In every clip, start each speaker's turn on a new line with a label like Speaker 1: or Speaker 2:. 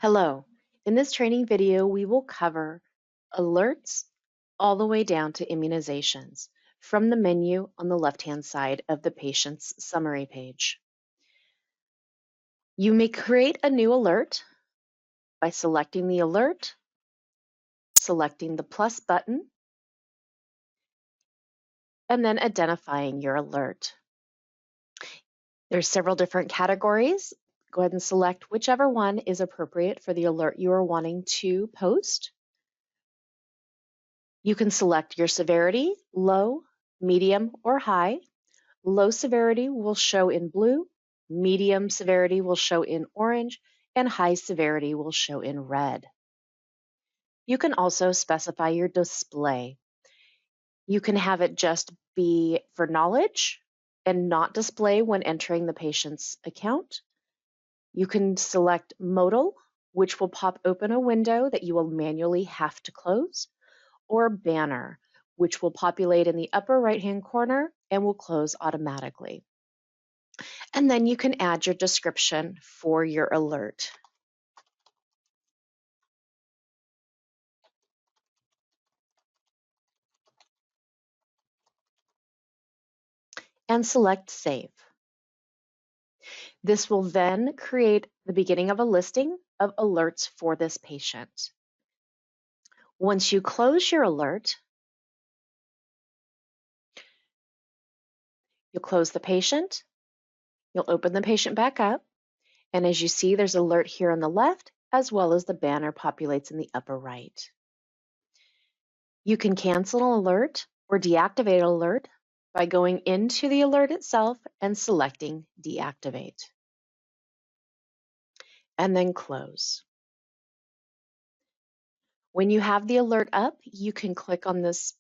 Speaker 1: Hello. In this training video, we will cover alerts all the way down to immunizations from the menu on the left-hand side of the patient's summary page. You may create a new alert by selecting the alert, selecting the plus button, and then identifying your alert. There's several different categories. Go ahead and select whichever one is appropriate for the alert you are wanting to post. You can select your severity, low, medium, or high. Low severity will show in blue, medium severity will show in orange, and high severity will show in red. You can also specify your display. You can have it just be for knowledge and not display when entering the patient's account. You can select modal, which will pop open a window that you will manually have to close, or banner, which will populate in the upper right-hand corner and will close automatically. And then you can add your description for your alert. And select Save. This will then create the beginning of a listing of alerts for this patient. Once you close your alert, you'll close the patient, you'll open the patient back up, and as you see, there's alert here on the left, as well as the banner populates in the upper right. You can cancel an alert or deactivate an alert by going into the alert itself and selecting Deactivate. And then close. When you have the alert up, you can click on this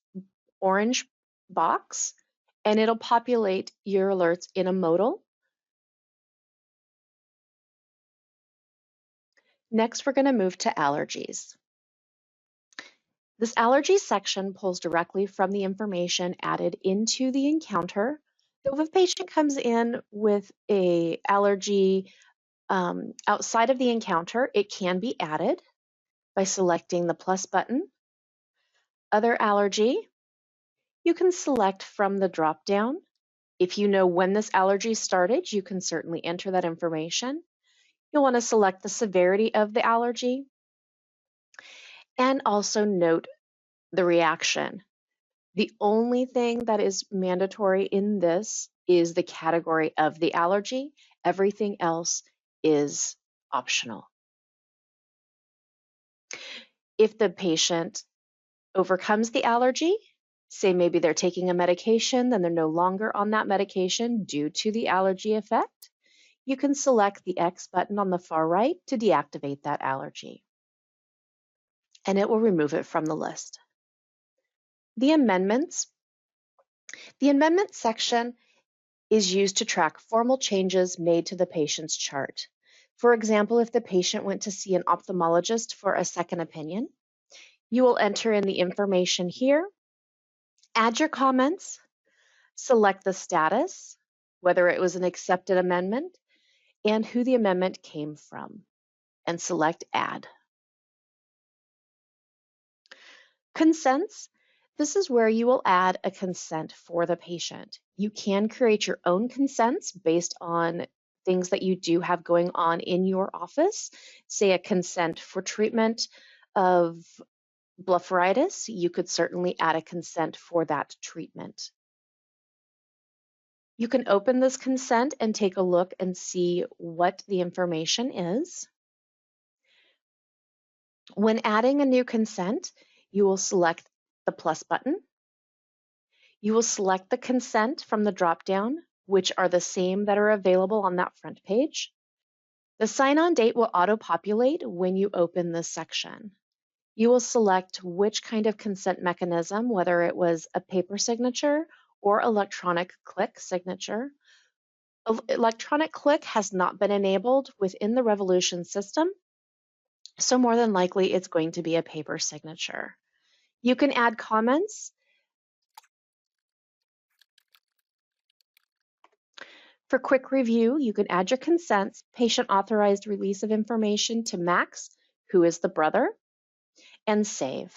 Speaker 1: orange box and it'll populate your alerts in a modal. Next, we're going to move to allergies. This allergy section pulls directly from the information added into the encounter. So if a patient comes in with an allergy outside of the encounter, it can be added by selecting the plus button. Other allergy, you can select from the drop-down. If you know when this allergy started, you can certainly enter that information. You'll want to select the severity of the allergy and also note the reaction. The only thing that is mandatory in this is the category of the allergy. Everything else is optional. If the patient overcomes the allergy, say maybe they're taking a medication, then they're no longer on that medication due to the allergy effect, you can select the X button on the far right to deactivate that allergy, and it will remove it from the list. The amendments. The amendment section is used to track formal changes made to the patient's chart. For example, if the patient went to see an ophthalmologist for a second opinion, you will enter in the information here, add your comments, select the status, whether it was an accepted amendment, and who the amendment came from, and select Add. Consents. This is where you will add a consent for the patient. You can create your own consents based on things that you do have going on in your office. Say a consent for treatment of blepharitis, you could certainly add a consent for that treatment. You can open this consent and take a look and see what the information is. When adding a new consent, you will select the plus button. You will select the consent from the drop-down, which are the same that are available on that front page. The sign-on date will auto-populate when you open this section. You will select which kind of consent mechanism, whether it was a paper signature or electronic click signature. Electronic click has not been enabled within the Revolution system, so more than likely it's going to be a paper signature. You can add comments. For quick review, you can add your consents, patient authorized release of information to Max, who is the brother, and save.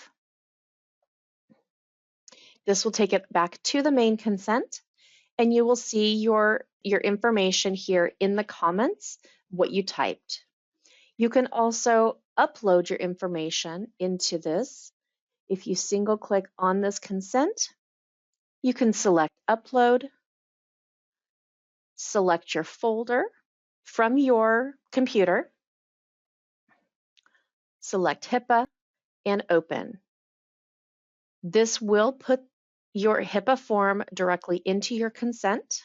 Speaker 1: This will take it back to the main consent, and you will see your information here in the comments, what you typed. You can also upload your information into this. If you single click on this consent, you can select upload, select your folder from your computer, select HIPAA, and open. This will put your HIPAA form directly into your consent.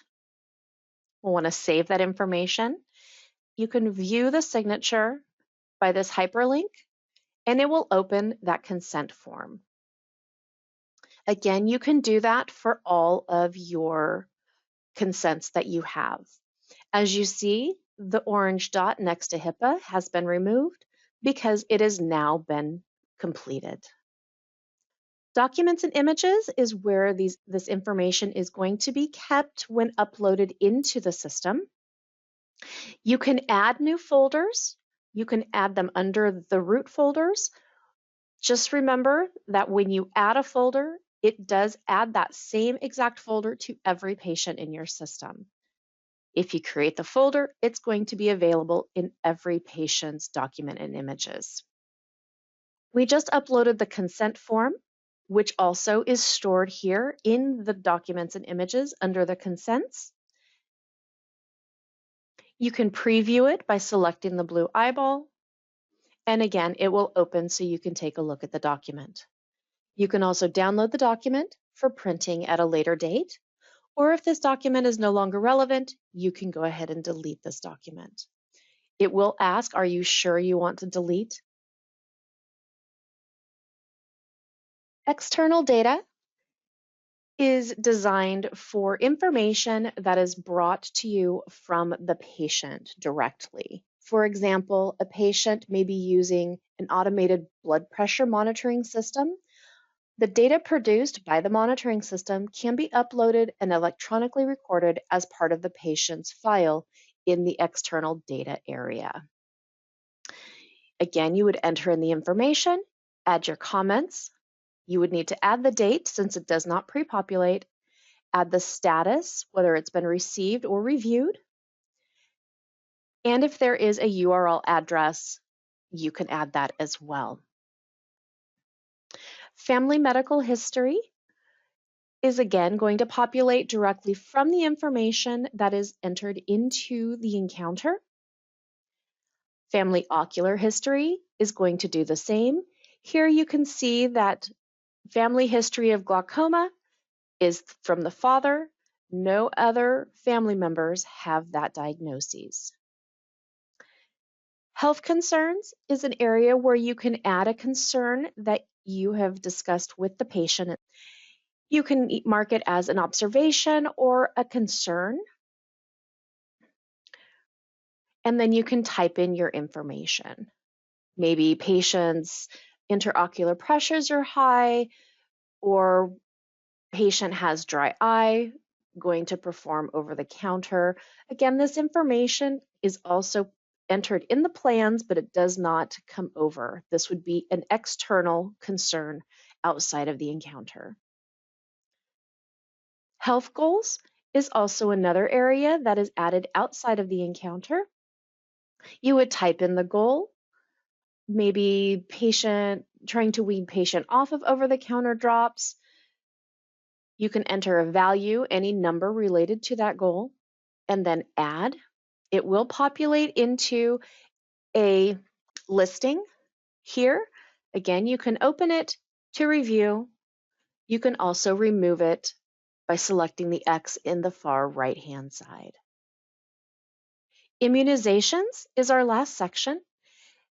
Speaker 1: We'll want to save that information. You can view the signature by this hyperlink, and it will open that consent form. Again, you can do that for all of your consents that you have. As you see, the orange dot next to HIPAA has been removed because it has now been completed. Documents and images is where this information is going to be kept when uploaded into the system. You can add new folders. You can add them under the root folders. Just remember that when you add a folder, it does add that same exact folder to every patient in your system. If you create the folder, it's going to be available in every patient's document and images. We just uploaded the consent form, which also is stored here in the documents and images under the consents. You can preview it by selecting the blue eyeball. And again, it will open so you can take a look at the document. You can also download the document for printing at a later date. Or if this document is no longer relevant, you can go ahead and delete this document. It will ask, are you sure you want to delete? External data is designed for information that is brought to you from the patient directly. For example, a patient may be using an automated blood pressure monitoring system. The data produced by the monitoring system can be uploaded and electronically recorded as part of the patient's file in the external data area. Again, you would enter in the information, add your comments. You would need to add the date since it does not pre-populate, add the status, whether it's been received or reviewed, and if there is a URL address, you can add that as well. Family medical history is again going to populate directly from the information that is entered into the encounter. Family ocular history is going to do the same. Here you can see that family history of glaucoma is from the father. No other family members have that diagnosis. Health concerns is an area where you can add a concern that you have discussed with the patient. You can mark it as an observation or a concern, and then you can type in your information. Maybe patient's interocular pressures are high, or patient has dry eye, going to perform over the counter. Again, this information is also entered in the plans, but it does not come over. This would be an external concern outside of the encounter. Health goals is also another area that is added outside of the encounter. You would type in the goal, maybe patient trying to wean patient off of over-the-counter drops. You can enter a value, any number related to that goal, and then add. It will populate into a listing here. Again, you can open it to review. You can also remove it by selecting the X in the far right-hand side. Immunizations is our last section.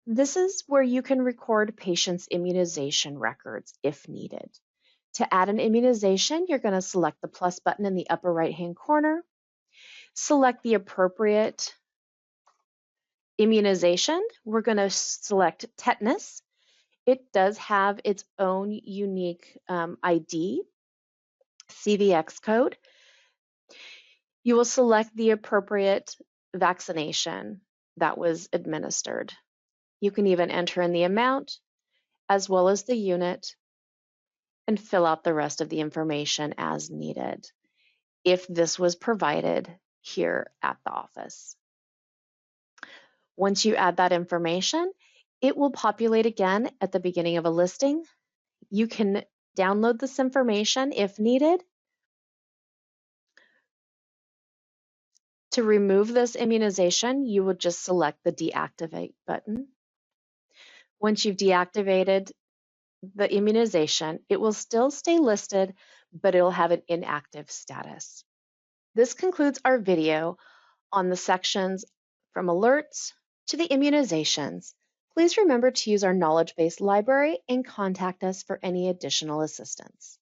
Speaker 1: This is where you can record patients' immunization records if needed. To add an immunization, you're going to select the plus button in the upper right-hand corner, select the appropriate immunization. We're going to select tetanus. It does have its own unique ID, CVX code. You will select the appropriate vaccination that was administered. You can even enter in the amount as well as the unit and fill out the rest of the information as needed if this was provided here at the office. Once you add that information, it will populate again at the beginning of a listing. You can download this information if needed. To remove this immunization, you would just select the deactivate button. Once you've deactivated the immunization, it will still stay listed, but it'll have an inactive status. This concludes our video on the sections from alerts to the immunizations. Please remember to use our knowledge base library and contact us for any additional assistance.